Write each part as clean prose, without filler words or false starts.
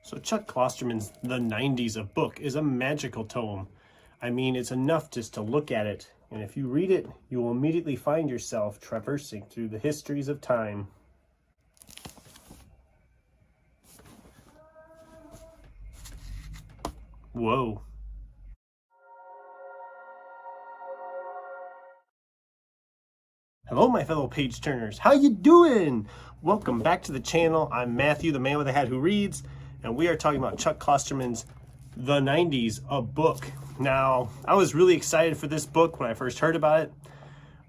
So Chuck Klosterman's The 90s, a book, is a magical tome. I mean, it's enough just to look at it, and if you read it, you will immediately find yourself traversing through the histories of time. Whoa. Hello, my fellow page turners. How you doing? Welcome back to the channel. I'm Matthew, the man with the hat who reads, and we are talking about Chuck Klosterman's The 90s, a book. Now, I was really excited for this book when I first heard about it.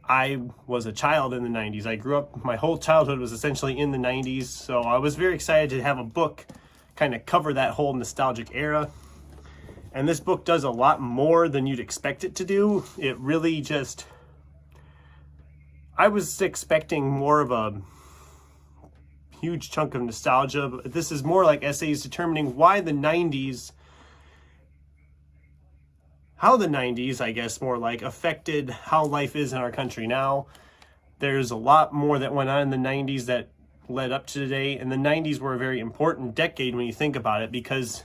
I was a child in the 90s. I grew up, my whole childhood was essentially in the 90s, so I was very excited to have a book kind of cover that whole nostalgic era. And this book does a lot more than you'd expect it to do. It really just... I was expecting more of a huge chunk of nostalgia, but this is more like essays determining why the 90s, how the 90s, I guess more like, affected how life is in our country now. There's a lot more that went on in the 90s that led up to today, and the 90s were a very important decade when you think about it, because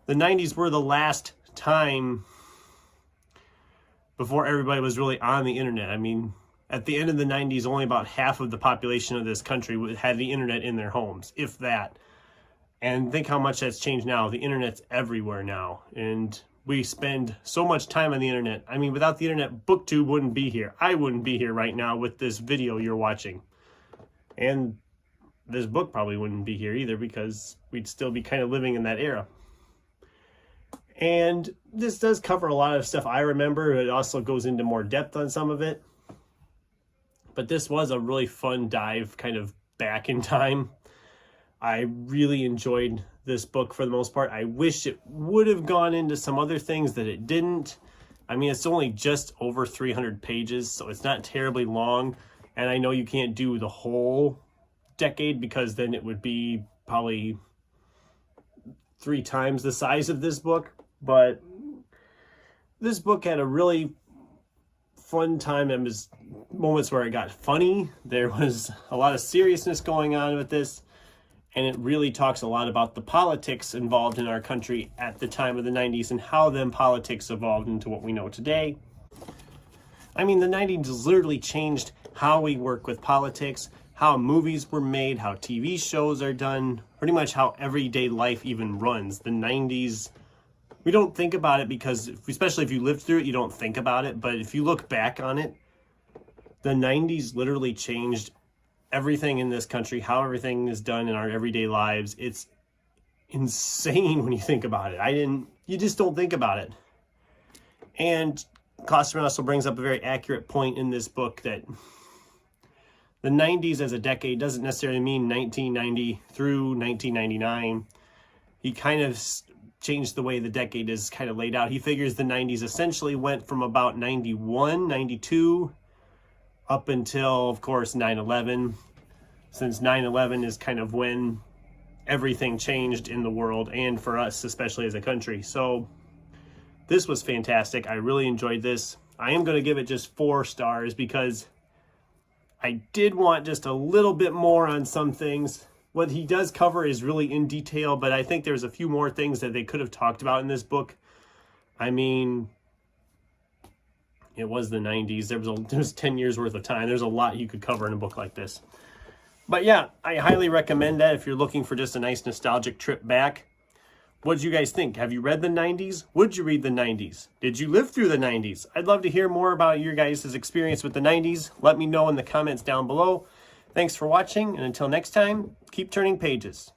the 90s were the last time before everybody was really on the internet. I mean, at the end of the 90s, only about half of the population of this country had the internet in their homes, if that. And think how much that's changed now. The internet's everywhere now. And we spend so much time on the internet. I mean, without the internet, BookTube wouldn't be here. I wouldn't be here right now with this video you're watching. And this book probably wouldn't be here either, because we'd still be kind of living in that era. And this does cover a lot of stuff I remember. It also goes into more depth on some of it. But this was a really fun dive kind of back in time. I really enjoyed this book for the most part. I wish it would have gone into some other things that it didn't. I mean, it's only just over 300 pages, so it's not terribly long. And I know you can't do the whole decade, because then it would be probably 3 times the size of this book. But this book had a really fun time. There was moments where it got funny. There was a lot of seriousness going on with this, and it really talks a lot about the politics involved in our country at the time of the 90s and how them politics evolved into what we know today. I mean, the 90s literally changed how we work with politics, how movies were made, how TV shows are done, pretty much how everyday life even runs. The 90s, we don't think about it because, especially if you lived through it, you don't think about it. But if you look back on it, the 90s literally changed everything in this country, how everything is done in our everyday lives. It's insane when you think about it. You just don't think about it. And Klosterman also brings up a very accurate point in this book that the 90s as a decade doesn't necessarily mean 1990 through 1999. He kind of changed the way the decade is kind of laid out. He figures the 90s essentially went from about 91, 92 up until, of course, 9/11, since 9/11 is kind of when everything changed in the world and for us, especially as a country. So this was fantastic. I really enjoyed this. I am going to give it just 4 stars because I did want just a little bit more on some things. What he does cover is really in detail, but I think there's a few more things that they could have talked about in this book. I mean, it was the 90s. There was 10 years worth of time. There's a lot you could cover in a book like this. But yeah, I highly recommend that if you're looking for just a nice nostalgic trip back. What did you guys think? Have you read the 90s? Would you read the 90s? Did you live through the 90s? I'd love to hear more about your guys' experience with the 90s. Let me know in the comments down below. Thanks for watching, and until next time, keep turning pages.